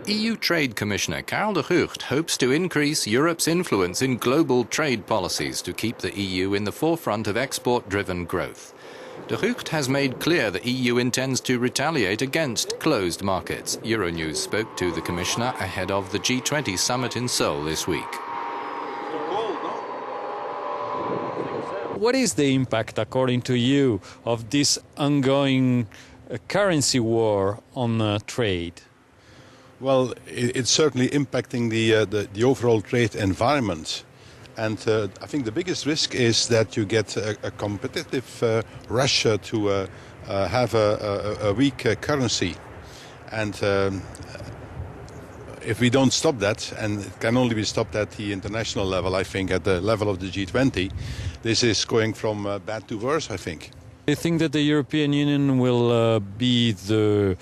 EU Trade Commissioner Karel De Gucht hopes to increase Europe's influence in global trade policies to keep the EU in the forefront of export-driven growth. De Gucht has made clear the EU intends to retaliate against closed markets. Euronews spoke to the Commissioner ahead of the G20 summit in Seoul this week. What is the impact, according to you, of this ongoing currency war on trade? Well, it's certainly impacting the overall trade environment. And I think the biggest risk is that you get a competitive rush to have a weak currency. And if we don't stop that, and it can only be stopped at the international level, I think, at the level of the G20, this is going from bad to worse, I think. Do you think that the European Union will be the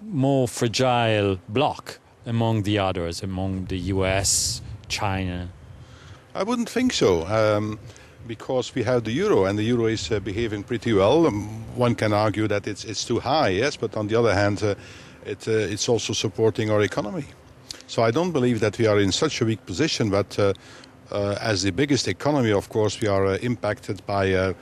more fragile bloc among the others, among the US, China? I wouldn't think so, because we have the euro, and the euro is behaving pretty well. One can argue that it's too high, yes, but on the other hand, it's also supporting our economy. So I don't believe that we are in such a weak position, but as the biggest economy, of course, we are impacted by a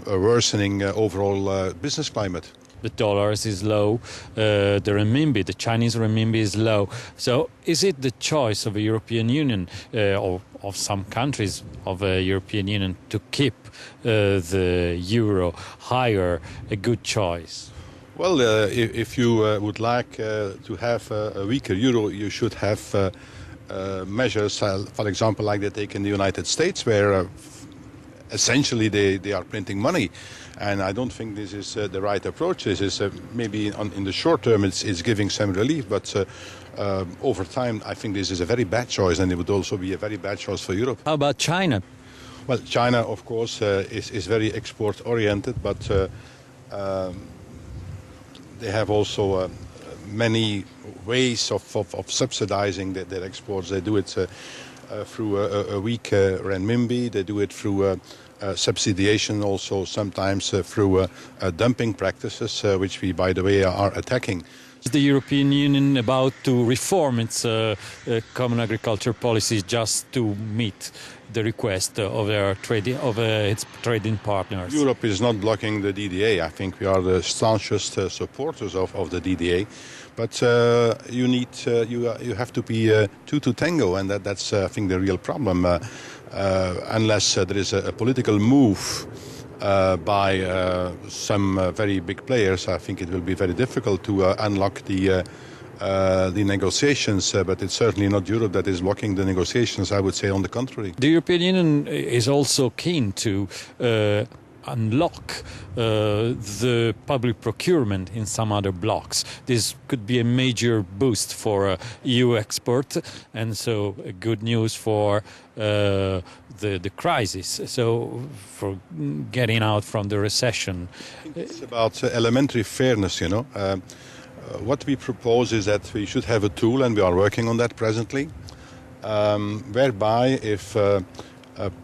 worsening overall business climate. The dollar is low, the renminbi, the Chinese renminbi is low. So is it the choice of the European Union or of some countries of the European Union to keep the euro higher a good choice? Well, if you would like to have a weaker euro, you should have measures, for example, like they take in the United States, where essentially they are printing money. And I don't think this is the right approach. This is maybe in the short term it's giving some relief, but over time I think this is a very bad choice, and it would also be a very bad choice for Europe. How about China? Well, China, of course, is very export-oriented, but they have also many ways of subsidizing their exports. They do it through a weak renminbi. They do it through subsidiation, also sometimes through dumping practices, which we, by the way, are attacking. Is the European Union about to reform its common agriculture policies just to meet the request of its trading partners? Europe is not blocking the DDA. I think we are the staunchest supporters of the DDA. But you have to be two to tango, and that's I think the real problem. Unless there is a political move by some very big players, I think it will be very difficult to unlock the negotiations. But it's certainly not Europe that is blocking the negotiations. I would say on the contrary. The European Union is also keen to unlock the public procurement in some other blocks. This could be a major boost for EU export, and so good news for the crisis, so for getting out from the recession. I think it's about elementary fairness, you know. What we propose is that we should have a tool, and we are working on that presently, whereby if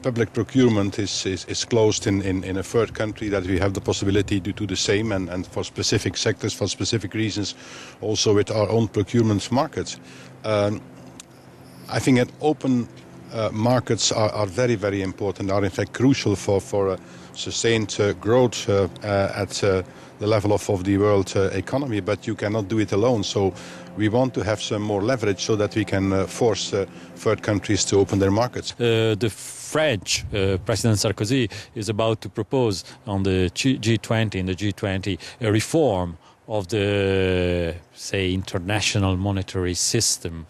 public procurement is closed in a third country, that we have the possibility to do the same, and for specific sectors, for specific reasons, also with our own procurement markets. I think that open markets are very, very important, are in fact crucial for sustained growth at the level of the world economy, but you cannot do it alone. So we want to have some more leverage so that we can force third countries to open their markets. The French President Sarkozy is about to propose on the G20 a reform of the, say, international monetary system.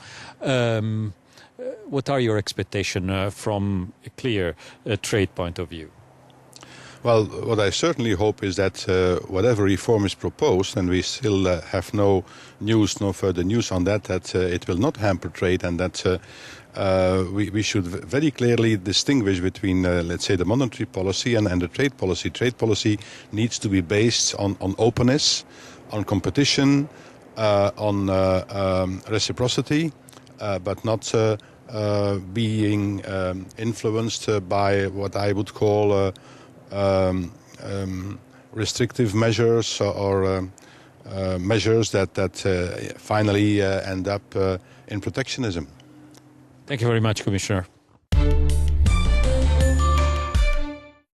What are your expectations from a clear trade point of view? Well, what I certainly hope is that whatever reform is proposed, and we still have no further news on that it will not hamper trade, and that we should very clearly distinguish between, let's say, the monetary policy and the trade policy. Trade policy needs to be based on openness, on competition, on reciprocity, but not being influenced by what I would call restrictive measures or measures that finally end up in protectionism. Thank you very much, Commissioner.